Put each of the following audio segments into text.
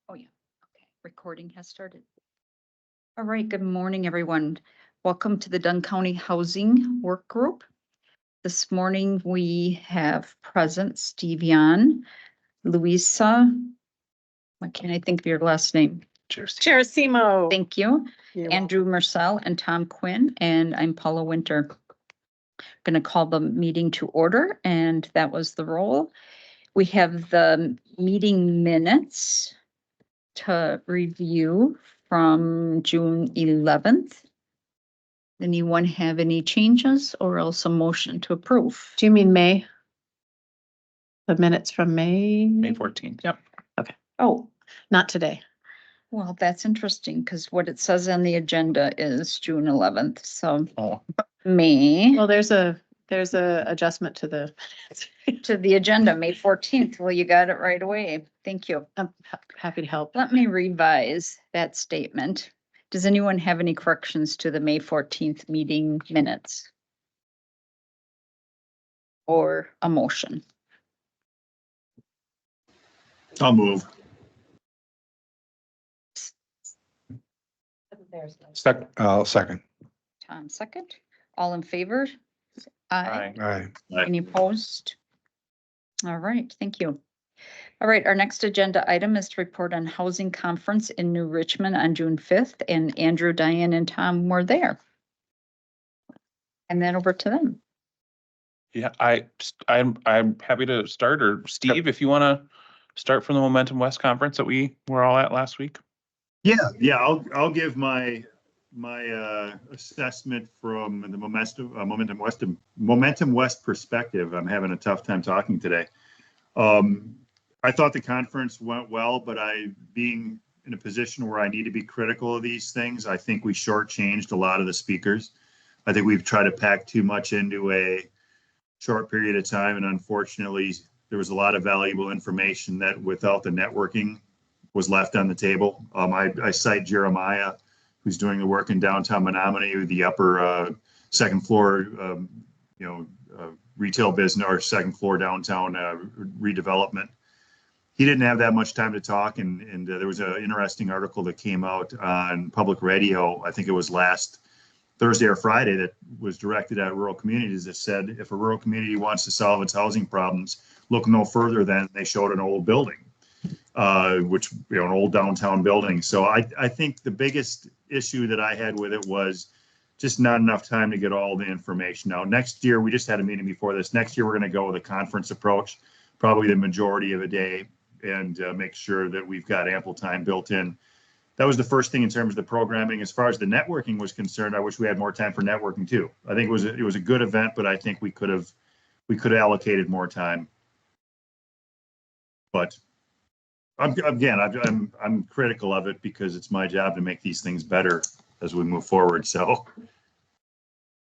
Oh, yeah. Okay. Recording has started. All right. Good morning, everyone. Welcome to the Dunn County Housing Work Group. This morning we have present Steve Yan, Louisa. Why can't I think of your last name? Cherasimo. Thank you. You're Andrew Marcel and Tom Quinn, and I'm Paula Winter. Going to call the meeting to order, and that was the roll. We have the meeting minutes to review from June 11th. Anyone have any changes or else a motion to approve? Do you mean May? The minutes from May? May 14th. Yep. Oh, Not today. well, that's interesting because what it says on the agenda is June 11th. So Oh, May Well, there's a adjustment to the minutes. to the agenda, May 14th. Well, you got it right away. Thank you. I'm happy to help. Let me revise that statement. Does anyone have any corrections to the May 14th meeting minutes? Or a motion? I'll move. I'll second. Tom, second. All in favor? Aye. aye. Aye. Any opposed? All right, thank you. All right, our next agenda item is to report on housing conference in New Richmond on June 5th, and Andrew, Diane, and Tom were there. And then over to them. Yeah, I'm happy to start, or Steve, if you want to start from the Momentum West conference that we were all at last week. Yeah. I'll give my assessment from the Momentum West perspective. I'm having a tough time talking today. I thought the conference went well, but being in a position where I need to be critical of these things, I think we shortchanged a lot of the speakers. I think we've tried to pack too much into a short period of time, and unfortunately, there was a lot of valuable information that without the networking was left on the table. I cite Jeremiah, who's doing the work in downtown Menominee, the upper second floor, retail business, or second floor downtown redevelopment. He didn't have that much time to talk, and there was an interesting article that came out on public radio, I think it was last Thursday or Friday, that was directed at rural communities that said, if a rural community wants to solve its housing problems, look no further than they showed an old building, which, an old downtown building. So I think the biggest issue that I had with it was just not enough time to get all the information out. Next year, we just had a meeting before this. Next year, we're going to go with a conference approach, probably the majority of a day, and make sure that we've got ample time built in. That was the first thing in terms of the programming. As far as the networking was concerned, I wish we had more time for networking too. I think it was a good event, but I think we could have allocated more time. But I'm critical of it because it's my job to make these things better as we move forward. So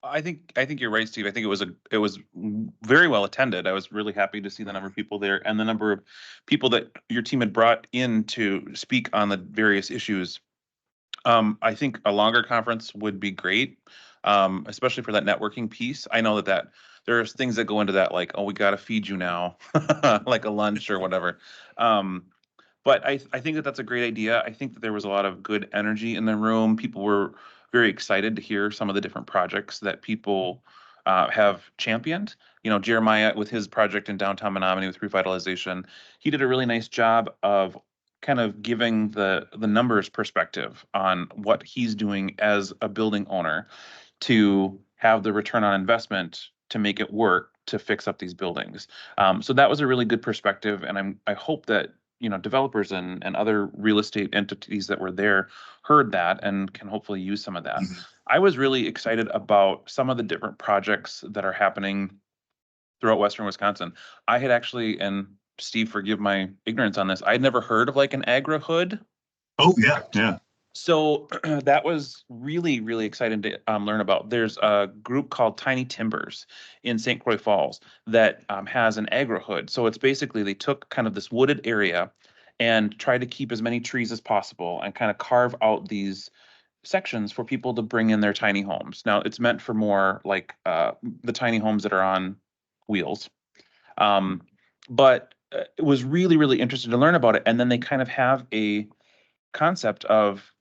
I think you're right, Steve. I think it was very well attended. I was really happy to see the number of people there and the number of people that your team had brought in to speak on the various issues. I think a longer conference would be great, especially for that networking piece. I know that there's things that go into that, like, oh, we got to feed you now, like a lunch or whatever. But I think that that's a great idea. I think that there was a lot of good energy in the room. People were very excited to hear some of the different projects that people have championed. Jeremiah with his project in downtown Menominee with revitalization, he did a really nice job of kind of giving the numbers perspective on what he's doing as a building owner to have the return on investment to make it work to fix up these buildings. So that was a really good perspective, and I hope that developers and other real estate entities that were there heard that and can hopefully use some of that. Mm-hmm. I was really excited about some of the different projects that are happening throughout Western Wisconsin. I had actually, and Steve, forgive my ignorance on this, I'd never heard of like an agri-hood. Oh, yeah. So that was really, really exciting to learn about. There's a group called Tiny Timbers in St. Croix Falls that has an agri-hood. So it's basically they took kind of this wooded area and tried to keep as many trees as possible and kind of carve out these sections for people to bring in their tiny homes. Now it's meant for more like the tiny homes that are on wheels. But was really, really interested to learn about it. And then they kind of have a concept of,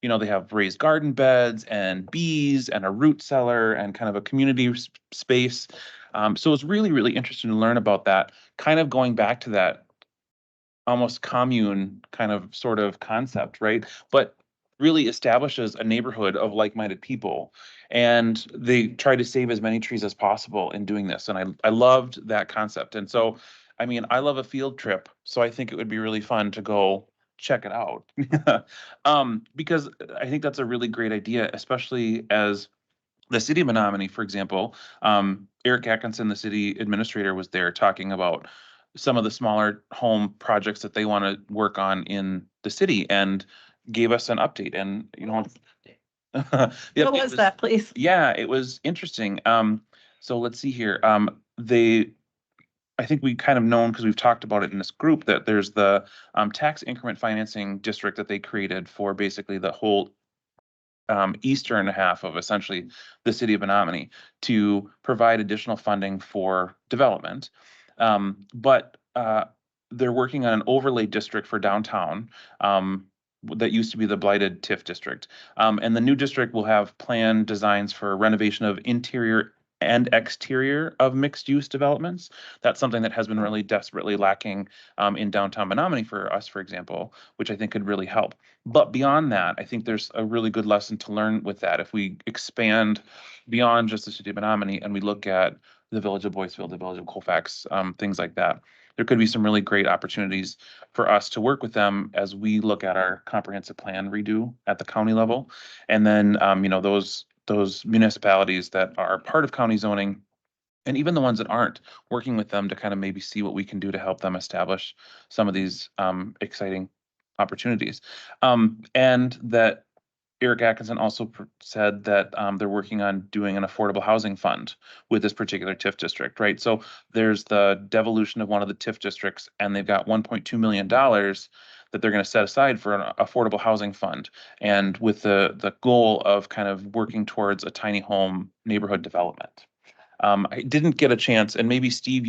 they have raised garden beds and bees and a root cellar and kind of a community space. So it was really, really interesting to learn about that, kind of going back to that almost commune kind of sort of concept, right? But really establishes a neighborhood of like-minded people. And they try to save as many trees as possible in doing this. And I loved that concept. And so, I mean, I love a field trip, so I think it would be really fun to go check it out. Because I think that's a really great idea, especially as the city of Menominee, for example. Eric Atkinson, the city administrator, was there talking about some of the smaller home projects that they want to work on in the city and gave us an update. And, What was that, please? Yeah, it was interesting. So let's see here. I think we kind of known because we've talked about it in this group that there's the tax increment financing district that they created for basically the whole eastern half of essentially the city of Menominee to provide additional funding for development. But they're working on an overlay district for downtown that used to be the blighted TIF district. And the new district will have planned designs for renovation of interior and exterior of mixed use developments. That's something that has been really desperately lacking in downtown Menominee for us, for example, which I think could really help. But beyond that, I think there's a really good lesson to learn with that. If we expand beyond just the city of Menominee and we look at the village of Boyceville, the village of Colfax, things like that, there could be some really great opportunities for us to work with them as we look at our comprehensive plan redo at the county level. And then, those municipalities that are part of county zoning, and even the ones that aren't, working with them to kind of maybe see what we can do to help them establish some of these exciting opportunities. And that Eric Atkinson also said that they're working on doing an affordable housing fund with this particular TIF district, right? So there's the devolution of one of the TIF districts, and they've got $1.2 million that they're going to set aside for an affordable housing fund, and with the goal of kind of working towards a tiny home neighborhood development. I didn't get a chance, and maybe Steve,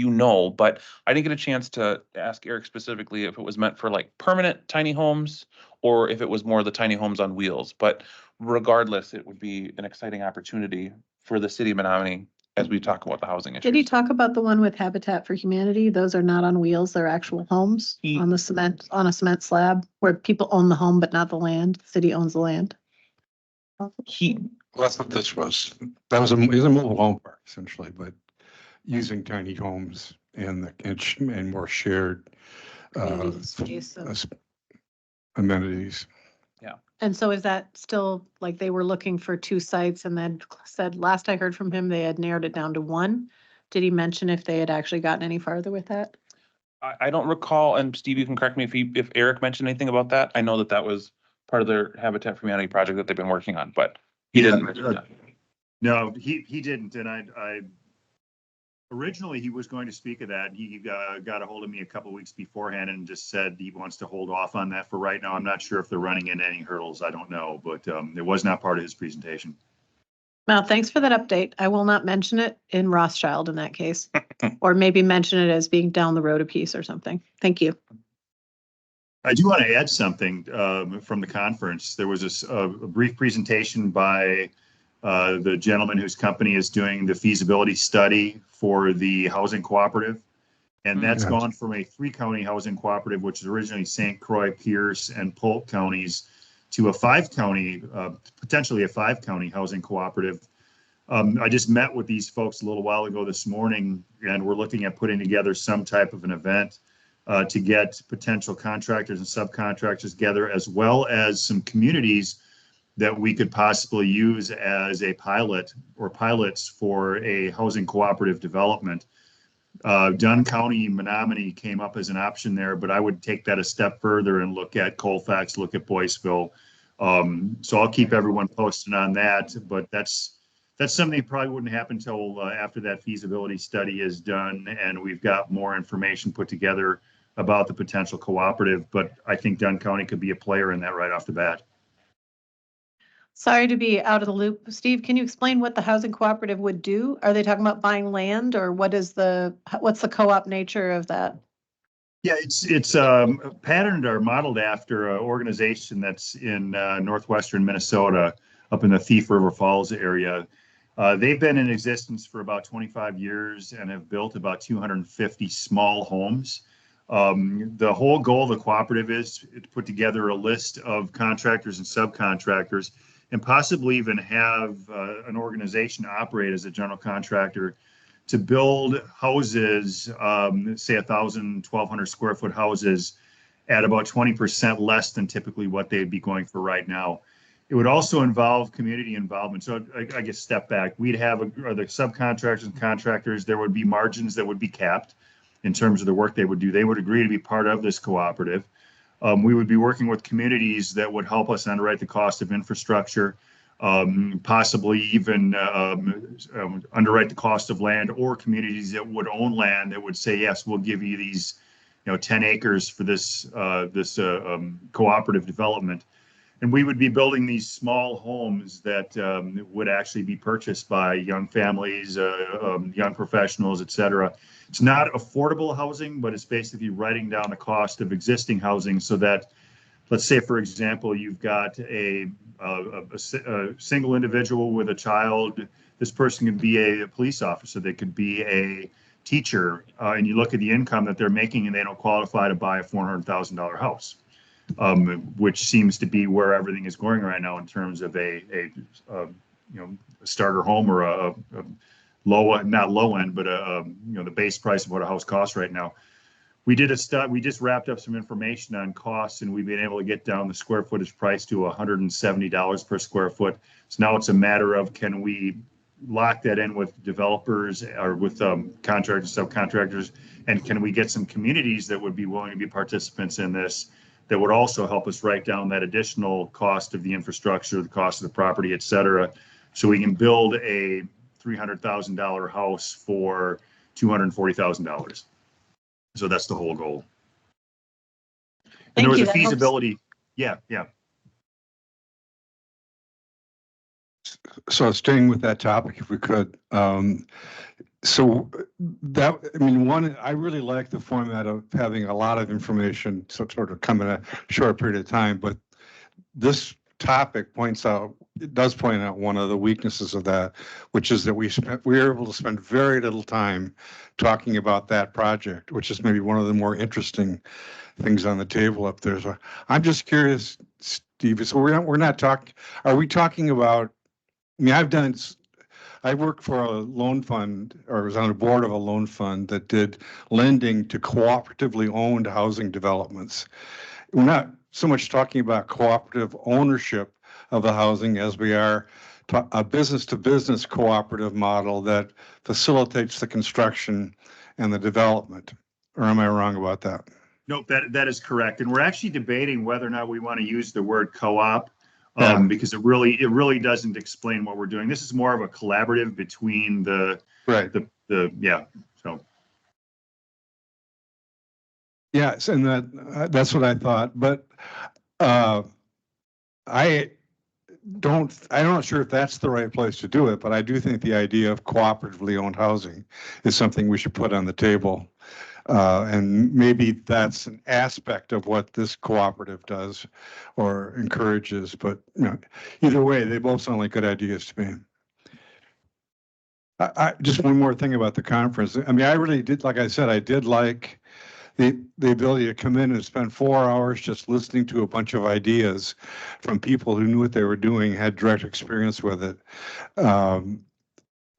but I didn't get a chance to ask Eric specifically if it was meant for like permanent tiny homes or if it was more the tiny homes on wheels. But regardless, it would be an exciting opportunity for the city of Menominee as we talk about the housing issues. Did he talk about the one with Habitat for Humanity? Those are not on wheels, they're actual homes on a cement slab where people own the home but not the land. The city owns the land. Well, that's what this was. That was it was a mobile home park essentially, but using tiny homes and more shared amenities. And so is that still like they were looking for 2 sites and then said, last I heard from him, they had narrowed it down to 1? Did he mention if they had actually gotten any farther with that? I don't recall, and Steve, you can correct me if Eric mentioned anything about that. I know that was part of their Habitat for Humanity project that they've been working on, but he didn't mention that. No, he didn't. And I originally he was going to speak of that. He got a hold of me a couple of weeks beforehand and just said he wants to hold off on that for right now. I'm not sure if they're running into any hurdles. I don't know, but it was not part of his presentation. Well, thanks for that update. I will not mention it in Rothschild in that case, or maybe mention it as being down the road a piece or something. Thank you. I do want to add something from the conference. There was a brief presentation by the gentleman whose company is doing the feasibility study for the housing cooperative. And that's gone from a 3-county housing cooperative, which is originally St. Croix, Pierce, and Polk counties, to a 5-county, potentially a 5-county housing cooperative. I just met with these folks a little while ago this morning, and we're looking at putting together some type of an event to get potential contractors and subcontractors together, as well as some communities that we could possibly use as a pilot or pilots for a housing cooperative development. Dunn County, Menominee came up as an option there, but I would take that a step further and look at Colfax, look at Boyceville. So I'll keep everyone posted on that, but that's something that probably wouldn't happen until after that feasibility study is done and we've got more information put together about the potential cooperative. But I think Dunn County could be a player in that right off the bat. Sorry to be out of the loop. Steve, can you explain what the housing cooperative would do? Are they talking about buying land, or what's the co-op nature of that? Yeah, it's patterned or modeled after an organization that's in northwestern Minnesota, up in the Thief River Falls area. They've been in existence for about 25 years and have built about 250 small homes. The whole goal of the cooperative is to put together a list of contractors and subcontractors, and possibly even have an organization operate as a general contractor to build houses, say 1,000, 1,200 square foot houses at about 20% less than typically what they'd be going for right now. It would also involve community involvement. So I guess step back, we'd have the subcontractors and contractors, there would be margins that would be capped in terms of the work they would do. They would agree to be part of this cooperative. We would be working with communities that would help us underwrite the cost of infrastructure, possibly even underwrite the cost of land, or communities that would own land that would say, yes, we'll give you these, 10 acres for this cooperative development. And we would be building these small homes that would actually be purchased by young families, young professionals, et cetera. It's not affordable housing, but it's basically writing down the cost of existing housing so that, let's say, for example, you've got a single individual with a child. This person could be a police officer. They could be a teacher. And you look at the income that they're making and they don't qualify to buy a $400,000 house, which seems to be where everything is going right now in terms of a starter home, or a low, not low end, but the base price of what a house costs right now. We did we just wrapped up some information on costs, and we've been able to get down the square footage price to $170 per square foot. So now it's a matter of, can we lock that in with developers or with contractors, subcontractors, and can we get some communities that would be willing to be participants in this, that would also help us write down that additional cost of the infrastructure, the cost of the property, et cetera, so we can build a $300,000 house for $240,000. So that's the whole goal. And there was a feasibility. Yeah. So staying with that topic, if we could, so that, I really like the format of having a lot of information sort of come in a short period of time, but this topic does point out one of the weaknesses of that, which is that we were able to spend very little time talking about that project, which is maybe one of the more interesting things on the table up there. So I'm just curious, Steve, so we're not talking, are we talking about, I worked for a loan fund, or was on the board of a loan fund that did lending to cooperatively owned housing developments. We're not so much talking about cooperative ownership of the housing as we are a business-to-business cooperative model that facilitates the construction and the development. Or am I wrong about that? Nope, that is correct. And we're actually debating whether or not we want to use the word co-op, because it really doesn't explain what we're doing. This is more of a collaborative between Yes, and that's what I thought. But I'm not sure if that's the right place to do it, but I do think the idea of cooperatively owned housing is something we should put on the table. And maybe that's an aspect of what this cooperative does or encourages, but either way, they both sound like good ideas to me. Just one more thing about the conference. I really did, like I said, I did like the ability to come in and spend 4 hours just listening to a bunch of ideas from people who knew what they were doing, had direct experience with it.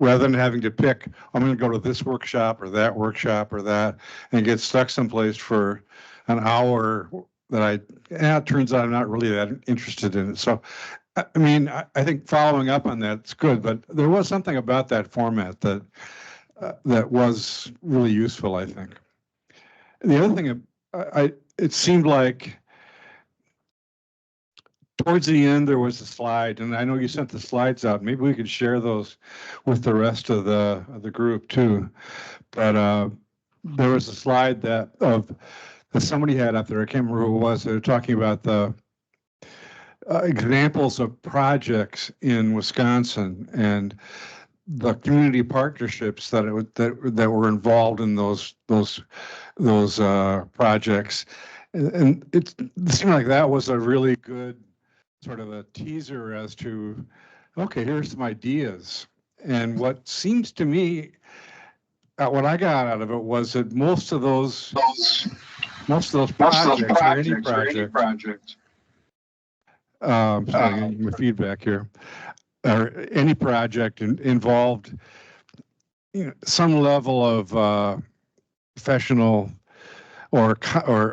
Rather than having to pick, I'm going to go to this workshop or that, and get stuck someplace for an hour that it turns out I'm not really that interested in it. So, I think following up on that's good, but there was something about that format that was really useful, I think. The other thing, it seemed like towards the end, there was a slide, and I know you sent the slides out. Maybe we could share those with the rest of the group too. But there was a slide that somebody had up there. I can't remember who it was. They were talking about the examples of projects in Wisconsin, and the community partnerships that that were involved in those projects, and it seemed like that was a really good sort of a teaser as to, okay, here's some ideas. And what seems to me, what I got out of it was that most of those projects, or any project, sorry, my feedback here, or any project involved, you know, some level of professional or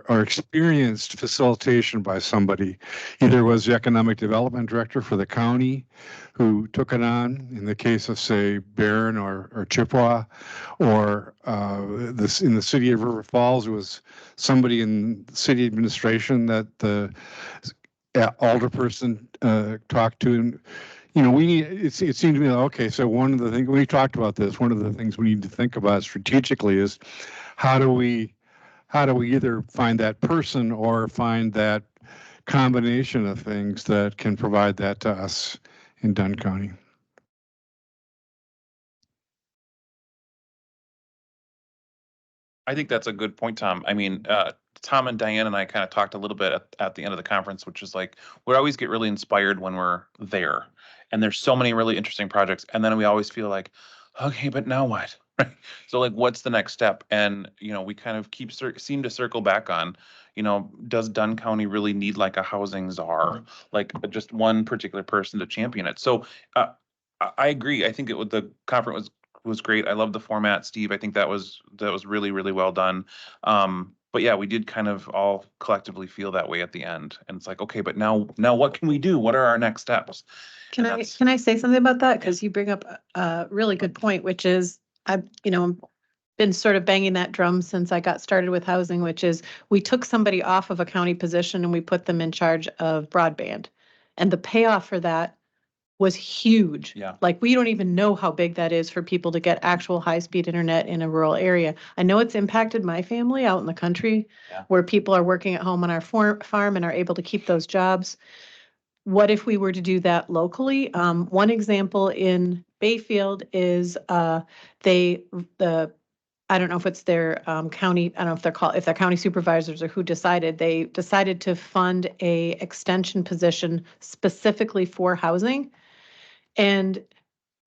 experienced facilitation by somebody. Either was the economic development director for the county who took it on in the case of, say, Barron or Chippewa, or this in the city of River Falls, it was somebody in city administration that the alderperson talked to. And you know, we need, it seemed to me like, okay, so one of the things we talked about this, one of the things we need to think about strategically is how do we either find that person or find that combination of things that can provide that to us in Dunn County. I think that's a good point, Tom. I mean, Tom and Diane and I kind of talked a little bit at the end of the conference, which is like, we always get really inspired when we're there. And there's so many really interesting projects. And then we always feel like, okay, but now what? Right? So like, what's the next step? And, you know, we kind of seem to circle back on, you know, does Dunn County really need like a housing czar, like just one particular person to champion it? So I agree. I think the conference was great. I love the format, Steve. I think that was really, really well done. But yeah, we did kind of all collectively feel that way at the end. And it's like, okay, but now what can we do? What are our next steps? Can I say something about that? Because you bring up a really good point, which is I've been sort of banging that drum since I got started with housing, which is we took somebody off of a county position and we put them in charge of broadband. And the payoff for that was huge. Yeah. Like, we don't even know how big that is for people to get actual high-speed internet in a rural area. I know it's impacted my family out in the country, where people are working at home on our farm and are able to keep those jobs. What if we were to do that locally? One example in Bayfield is I don't know if it's their county, I don't know if they're county supervisors or who decided, they decided to fund a extension position specifically for housing. And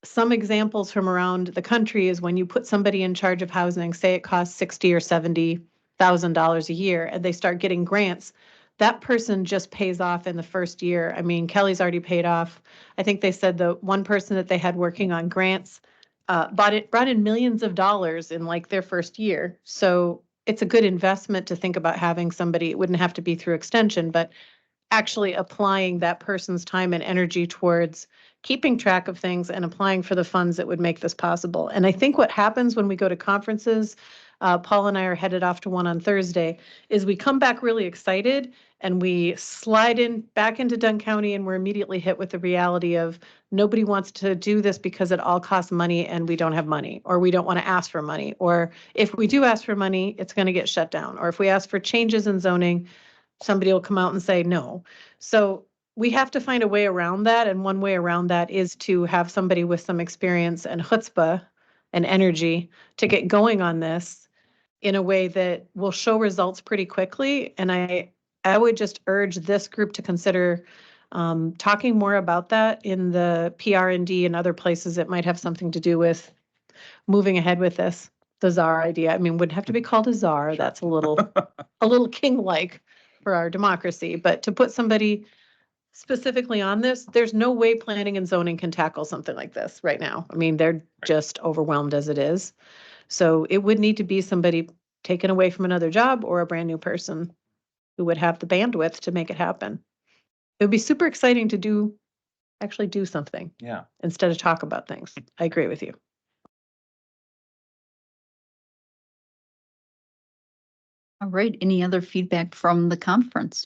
some examples from around the country is when you put somebody in charge of housing, say it costs $60,000 or $70,000 a year, and they start getting grants, that person just pays off in the first year. I mean, Kelly's already paid off. I think they said the one person that they had working on grants brought in millions of dollars in like their first year. So it's a good investment to think about having somebody. It wouldn't have to be through extension, but actually applying that person's time and energy towards keeping track of things and applying for the funds that would make this possible. And I think what happens when we go to conferences, Paul and I are headed off to one on Thursday, is we come back really excited and we slide back into Dunn County, and we're immediately hit with the reality of nobody wants to do this because it all costs money and we don't have money, or we don't want to ask for money, or if we do ask for money, it's going to get shut down, or if we ask for changes in zoning, somebody will come out and say no. So we have to find a way around that. And one way around that is to have somebody with some experience and chutzpah and energy to get going on this in a way that will show results pretty quickly. And I would just urge this group to consider talking more about that in the PR&D and other places that might have something to do with moving ahead with this. The czar idea. I mean, wouldn't have to be called a czar. Sure. That's a little king-like for our democracy, but to put somebody specifically on this, there's no way planning and zoning can tackle something like this right now. I mean, they're just overwhelmed as it is. So it would need to be somebody taken away from another job or a brand new person who would have the bandwidth to make it happen. It would be super exciting to actually do something. Yeah. Instead of talk about things. I agree with you. All right, any other feedback from the conference?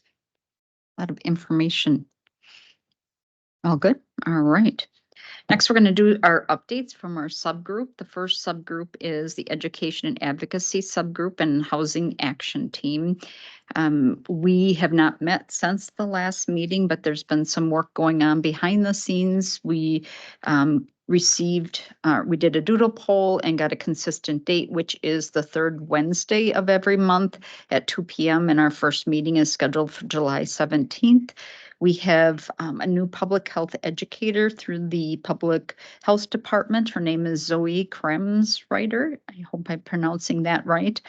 A lot of information. All good? All right. Next, we're going to do our updates from our subgroup. The first subgroup is the Education and Advocacy subgroup and Housing Action Team. We have not met since the last meeting, but there's been some work going on behind the scenes. We we did a doodle poll and got a consistent date, which is the third Wednesday of every month at 2 p.m. And our first meeting is scheduled for July 17th. We have a new public health educator through the Public Health Department. Her name is Zoe Kremsreiter. I hope I'm pronouncing that right.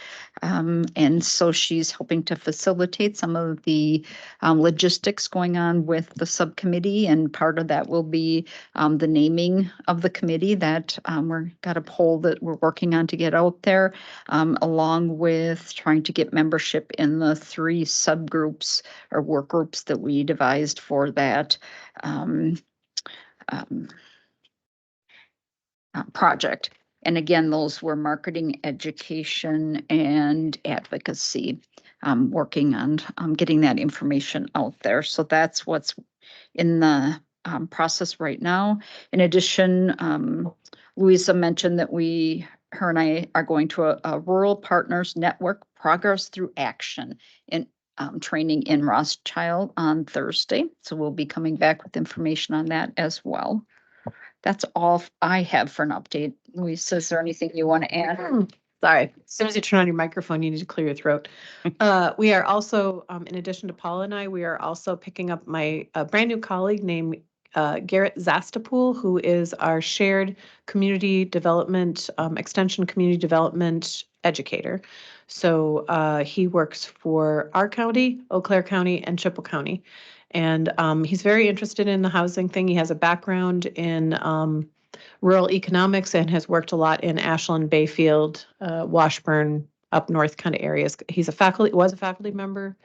And so she's helping to facilitate some of the logistics going on with the subcommittee. And part of that will be the naming of the committee that we're got a poll that we're working on to get out there, along with trying to get membership in the 3 subgroups or work groups that we devised for that project. And again, those were marketing, education, and advocacy, working on getting that information out there. So that's what's in the process right now. In addition, Louisa mentioned that her and I are going to a Rural Partners Network Progress Through Action in training in Rothschild on Thursday. So we'll be coming back with information on that as well. That's all I have for an update. Louisa, is there anything you want to add? Sorry, as soon as you turn on your microphone, you need to clear your throat. We are also, in addition to Paula and I, we are also picking up my brand new colleague named Garrett Zastapool, who is our shared community development, extension community development educator. So he works for our county, Eau Claire County, and Chippewa County. And he's very interested in the housing thing. He has a background in rural economics and has worked a lot in Ashland, Bayfield, Washburn, up north kind of areas. Was a faculty member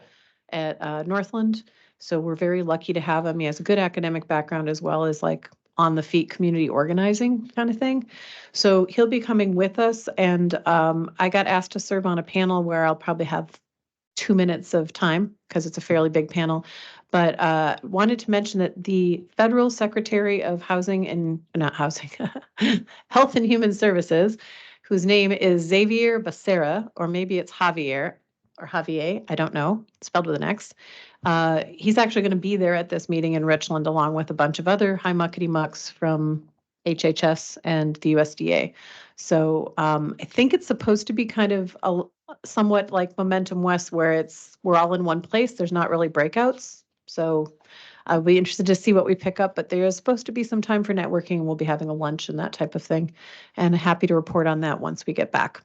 at Northland. So we're very lucky to have him. He has a good academic background as well as like on the feet community organizing kind of thing. So he'll be coming with us. And I got asked to serve on a panel where I'll probably have 2 minutes of time because it's a fairly big panel. But wanted to mention that the Federal Secretary of Housing and not Housing, Health and Human Services, whose name is Xavier Becerra, or maybe it's Javier or Javier, I don't know, spelled with an X. He's actually going to be there at this meeting in Richland, along with a bunch of other high muckety mucks from HHS and the USDA. So I think it's supposed to be kind of somewhat like Momentum West, where we're all in one place. There's not really breakouts. So I'll be interested to see what we pick up, but there is supposed to be some time for networking. We'll be having a lunch and that type of thing, and happy to report on that once we get back.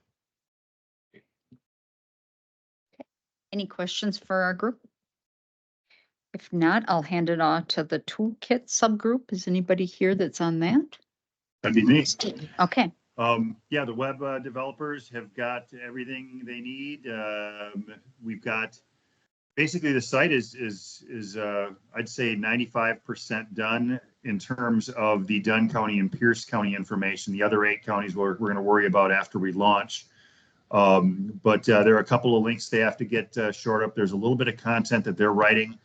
Any questions for our group? If not, I'll hand it off to the toolkit subgroup. Is anybody here that's on that? That'd be me. Okay. Yeah, the web developers have got everything they need. We've got basically the site is I'd say 95% done in terms of the Dunn County and Pierce County information. The other 8 counties we're going to worry about after we launch. But there are a couple of links they have to get shored up. There's a little bit of content that they're writing,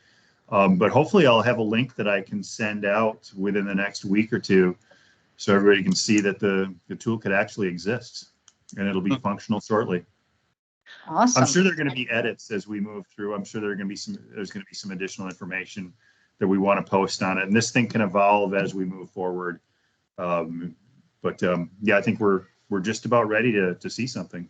but hopefully I'll have a link that I can send out within the next week or two, so everybody can see that the toolkit actually exists, and it'll be functional shortly. Awesome. I'm sure there are going to be edits as we move through. I'm sure there's going to be some additional information that we want to post on it, and this thing can evolve as we move forward. Yeah, I think we're just about ready to see something.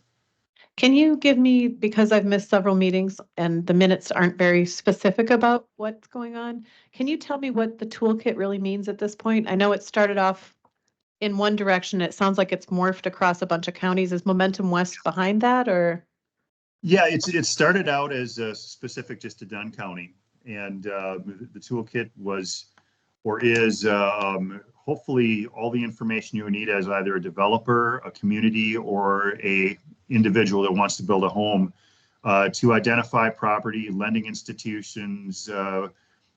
Can you give me, because I've missed several meetings and the minutes aren't very specific about what's going on, can you tell me what the toolkit really means at this point? I know it started off in one direction. It sounds like it's morphed across a bunch of counties. Is Momentum West behind that, or? Yeah, it started out as specific just to Dunn County, and the toolkit was or is hopefully all the information you need as either a developer, a community, or a individual that wants to build a home to identify property, lending institutions,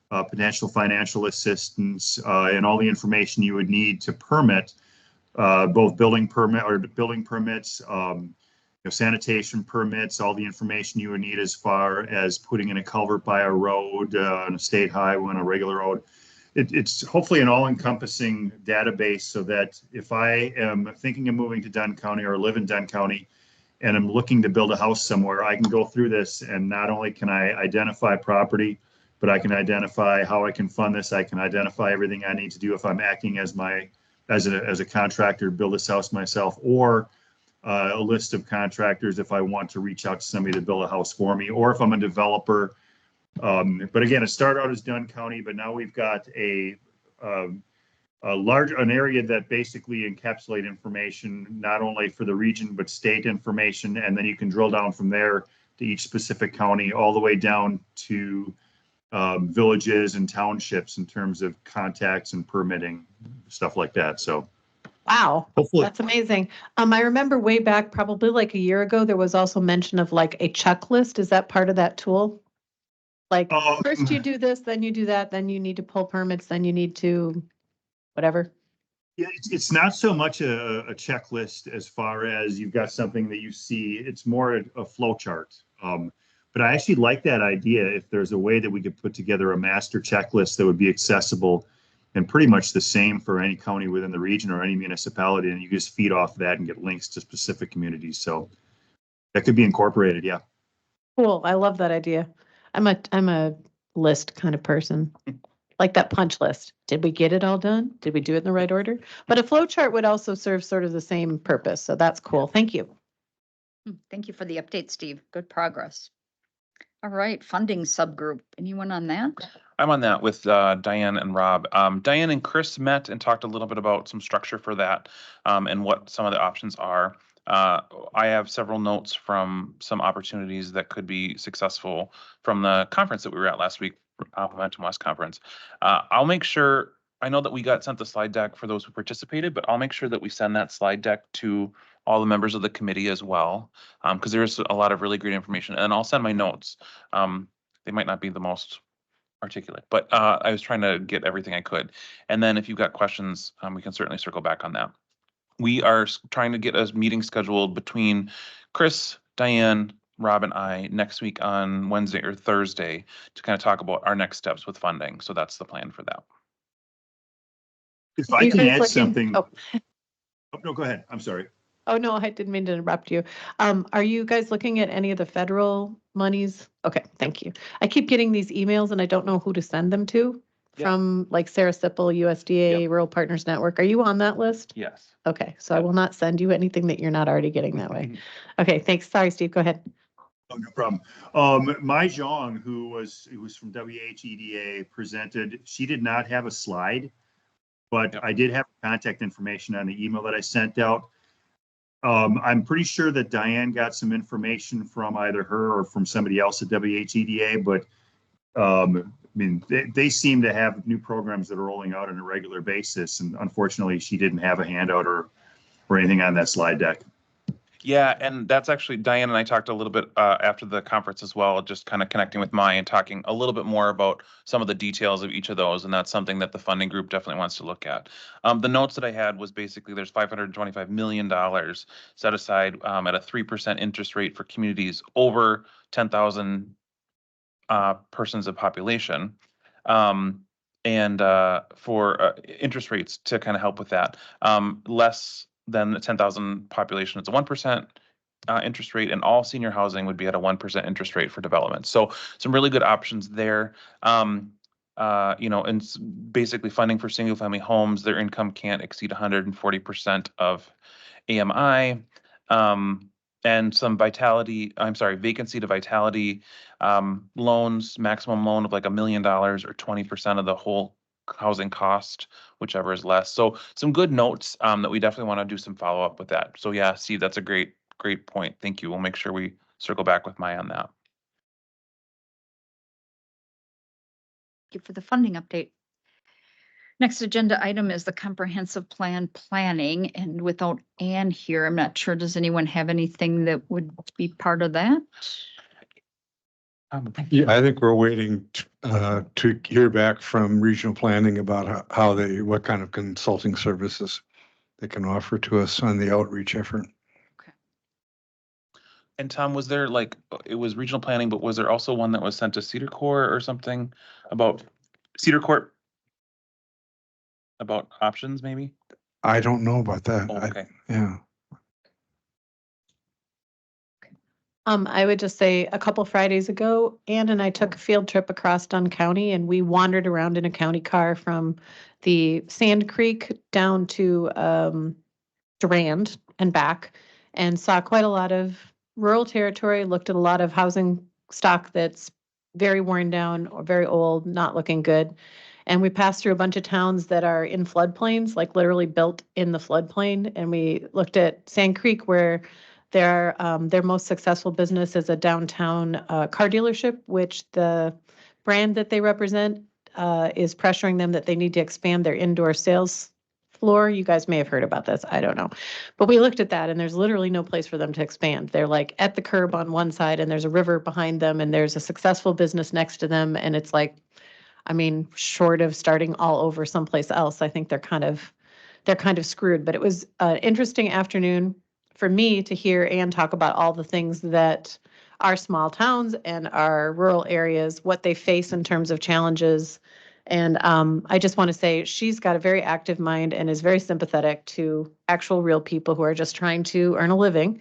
potential financial assistance, and all the information you would need to permit both building permits, sanitation permits, all the information you would need as far as putting in a culvert by a road, on a state highway, on a regular road. It's hopefully an all-encompassing database, so that if I am thinking of moving to Dunn County or live in Dunn County and I'm looking to build a house somewhere, I can go through this, and not only can I identify property, but I can identify how I can fund this. I can identify everything I need to do if I'm acting as my as a contractor, build this house myself, or a list of contractors if I want to reach out to somebody to build a house for me, or if I'm a developer. But again, it started out as Dunn County, but now we've got an area that basically encapsulate information, not only for the region, but state information. And then you can drill down from there to each specific county, all the way down to villages and townships in terms of contacts and permitting, stuff like that. So Wow, hopefully, that's amazing. I remember way back, probably like a year ago, there was also mention of like a checklist. Is that part of that tool? Like first you do this, then you do that, then you need to pull permits, then you need to whatever. yeah, it's not so much a checklist as far as you've got something that you see. It's more a flow chart. But I actually like that idea. If there's a way that we could put together a master checklist that would be accessible and pretty much the same for any county within the region or any municipality, and you just feed off that and get links to specific communities. So that could be incorporated. Yeah. Cool. I love that idea. I'm a list kind of person. Like that punch list. Did we get it all done? Did we do it in the right order? But a flow chart would also serve sort of the same purpose. So that's cool. Thank you. Thank you for the update, Steve. Good progress. All right, funding subgroup. Anyone on that? I'm on that with Diane and Rob. Diane and Chris met and talked a little bit about some structure for that and what some of the options are. I have several notes from some opportunities that could be successful from the conference that we were at last week, Momentum West Conference. I'll make sure, I know that we got sent the slide deck for those who participated, but I'll make sure that we send that slide deck to all the members of the committee as well, because there's a lot of really great information. And I'll send my notes. They might not be the most articulate, but I was trying to get everything I could. And then if you've got questions, we can certainly circle back on that. We are trying to get a meeting scheduled between Chris, Diane, Rob, and I next week on Wednesday or Thursday to kind of talk about our next steps with funding. So that's the plan for that. If I can add something. Oh. Oh, no, go ahead. I'm sorry. Oh, no, I didn't mean to interrupt you. Are you guys looking at any of the federal monies? Okay, thank you. I keep getting these emails and I don't know who to send them to from like Sarah Sipple, USDA, Rural Partners Network. Are you on that list? Yes. Okay, so I will not send you anything that you're not already getting that way. Okay, thanks. Sorry, Steve, go ahead. Oh, no problem. Mai Zhang, who was from WHEDA, presented. She did not have a slide, but I did have contact information on the email that I sent out. I'm pretty sure that Diane got some information from either her or from somebody else at WHEDA, but I mean, they seem to have new programs that are rolling out on a regular basis. And unfortunately, she didn't have a handout or anything on that slide deck. Yeah, and that's actually, Diane and I talked a little bit after the conference as well, just kind of connecting with Mai and talking a little bit more about some of the details of each of those, and that's something that the funding group definitely wants to look at. The notes that I had was basically there's $525 million set aside at a 3% interest rate for communities over 10,000 persons of population. And for interest rates to kind of help with that. Less than the 10,000 population, it's a 1% interest rate, and all senior housing would be at a 1% interest rate for development. So some really good options there. And basically funding for single family homes, their income can't exceed 140% of AMI. And some vacancy to vitality loans, maximum loan of like $1 million or 20% of the whole housing cost, whichever is less. So some good notes that we definitely want to do some follow up with that. So yeah, Steve, that's a great point. Thank you. We'll make sure we circle back with Mai on that. Thank you for the funding update. Next agenda item is the comprehensive plan planning, and without Anne here, I'm not sure, does anyone have anything that would be part of that? Yeah, I think we're waiting to hear back from regional planning about how what kind of consulting services they can offer to us on the outreach effort. Okay. And Tom, was there it was regional planning, but was there also one that was sent to Cedar Corps or something about Cedar Corps? About options, maybe? I don't know about that. Oh, okay. Yeah. I would just say a couple Fridays ago, Ann and I took a field trip across Dunn County and we wandered around in a county car from the Sand Creek down to Durand and back and saw quite a lot of rural territory, looked at a lot of housing stock that's very worn down or very old, not looking good. And we passed through a bunch of towns that are in floodplains, like literally built in the floodplain. And we looked at Sand Creek, where their most successful business is a downtown car dealership, which the brand that they represent is pressuring them that they need to expand their indoor sales floor. You guys may have heard about this. I don't know. But we looked at that and there's literally no place for them to expand. They're like at the curb on one side and there's a river behind them and there's a successful business next to them. And it's like, I mean, short of starting all over someplace else, I think they're kind of screwed. But it was an interesting afternoon for me to hear Ann talk about all the things that our small towns and our rural areas, what they face in terms of challenges. And I just want to say she's got a very active mind and is very sympathetic to actual real people who are just trying to earn a living.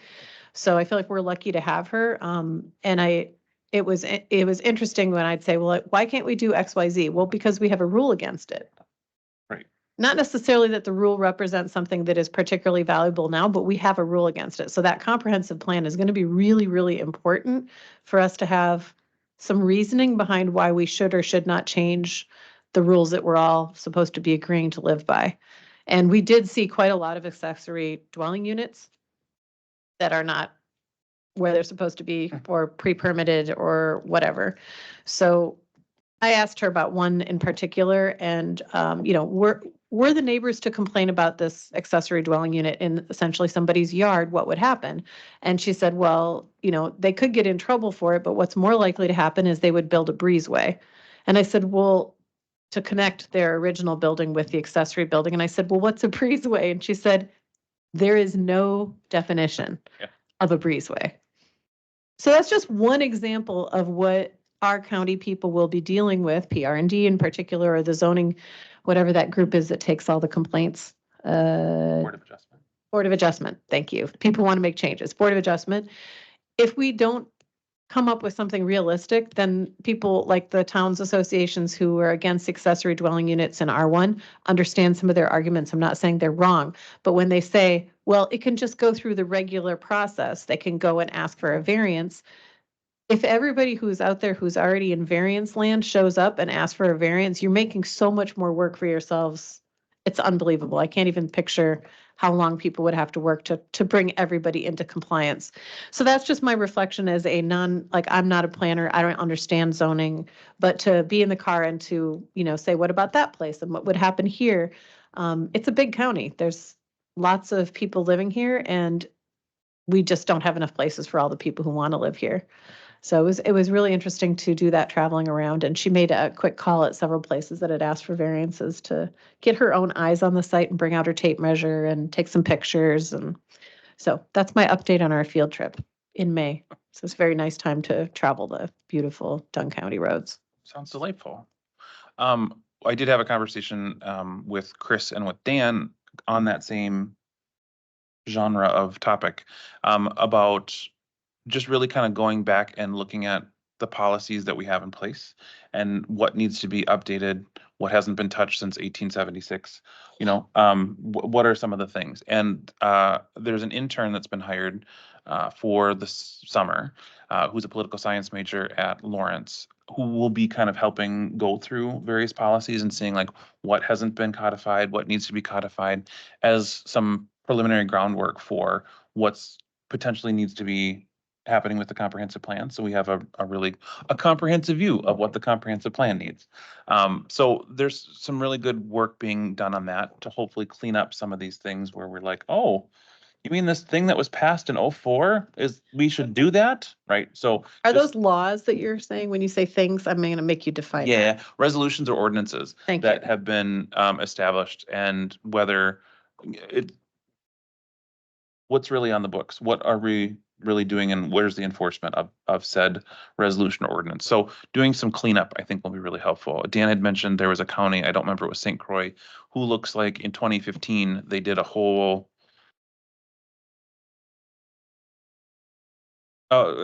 So I feel like we're lucky to have her. It was interesting when I'd say, well, why can't we do XYZ? Well, because we have a rule against it. Right. Not necessarily that the rule represents something that is particularly valuable now, but we have a rule against it. So that comprehensive plan is going to be really, really important for us to have some reasoning behind why we should or should not change the rules that we're all supposed to be agreeing to live by. And we did see quite a lot of accessory dwelling units that are not where they're supposed to be or pre-permitted or whatever. So I asked her about one in particular and, were the neighbors to complain about this accessory dwelling unit in essentially somebody's yard, what would happen? And she said, well, they could get in trouble for it, but what's more likely to happen is they would build a breezeway. And I said, well, to connect their original building with the accessory building. And I said, well, what's a breezeway? And she said, there is no definition of a breezeway. So that's just one example of what our county people will be dealing with, PR&D in particular, or the zoning, whatever that group is that takes all the complaints. Board of Adjustment. Board of Adjustment, thank you. People want to make changes. Board of Adjustment. If we don't come up with something realistic, then people like the towns associations who are against accessory dwelling units in R1 understand some of their arguments. I'm not saying they're wrong, but when they say, well, it can just go through the regular process, they can go and ask for a variance. If everybody who's out there who's already in variance land shows up and asks for a variance, you're making so much more work for yourselves. It's unbelievable. I can't even picture how long people would have to work to bring everybody into compliance. So that's just my reflection as a I'm not a planner. I don't understand zoning, but to be in the car and to, say, what about that place and what would happen here? It's a big county. There's lots of people living here and we just don't have enough places for all the people who want to live here. So it was really interesting to do that traveling around. And she made a quick call at several places that had asked for variances to get her own eyes on the site and bring out her tape measure and take some pictures. And so that's my update on our field trip in May. So it's a very nice time to travel the beautiful Dunn County roads. Sounds delightful. I did have a conversation with Chris and with Dan on that same genre of topic about just really kind of going back and looking at the policies that we have in place and what needs to be updated, what hasn't been touched since 1876. What are some of the things? And there's an intern that's been hired for the summer who's a political science major at Lawrence, who will be kind of helping go through various policies and seeing like what hasn't been codified, what needs to be codified as some preliminary groundwork for what's potentially needs to be happening with the comprehensive plan. So we have a comprehensive view of what the comprehensive plan needs. So there's some really good work being done on that to hopefully clean up some of these things where we're like, oh, you mean this thing that was passed in 04 is we should do that, right? So are those laws that you're saying when you say things? I'm going to make you define. Yeah, resolutions or ordinances that have been established, and whether what's really on the books, what are we really doing, and where's the enforcement of said resolution or ordinance? So doing some cleanup, I think, will be really helpful. Dan had mentioned there was a county, I don't remember, it was St. Croix, who looks like in 2015 they did a whole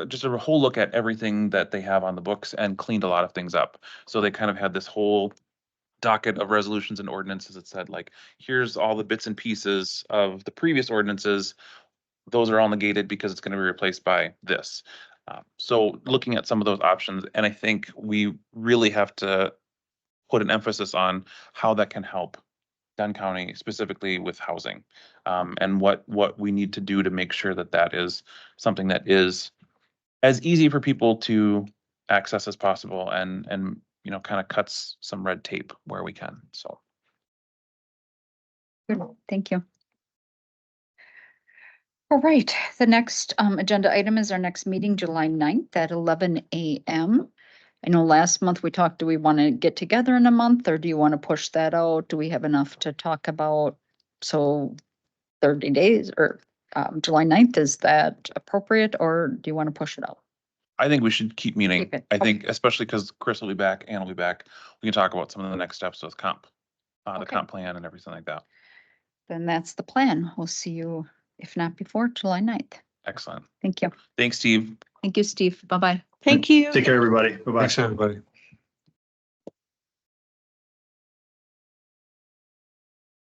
just a whole look at everything that they have on the books and cleaned a lot of things up. So they kind of had this whole docket of resolutions and ordinances that said like, here's all the bits and pieces of the previous ordinances. Those are all negated because it's going to be replaced by this. So looking at some of those options, and I think we really have to put an emphasis on how that can help Dunn County specifically with housing, and what we need to do to make sure that that is something that is as easy for people to access as possible, and you know, kind of cuts some red tape where we can. So Good, thank you. All right, the next agenda item is our next meeting, July 9th at 11 a.m. I know last month we talked, do we want to get together in a month or do you want to push that out? Do we have enough to talk about? So 30 days or July 9th, is that appropriate or do you want to push it out? I think we should keep meeting. Keep it, I think especially because Chris will be back, Ann will be back. We can talk about some of the next steps with comp, the Okay. comp plan and everything like that. Then that's the plan. We'll see you, if not before, July 9th. Excellent. Thank you. Thanks, Steve. Thank you, Steve. Bye-bye. Thank you. Take care, everybody. Bye-bye. Thanks, everybody.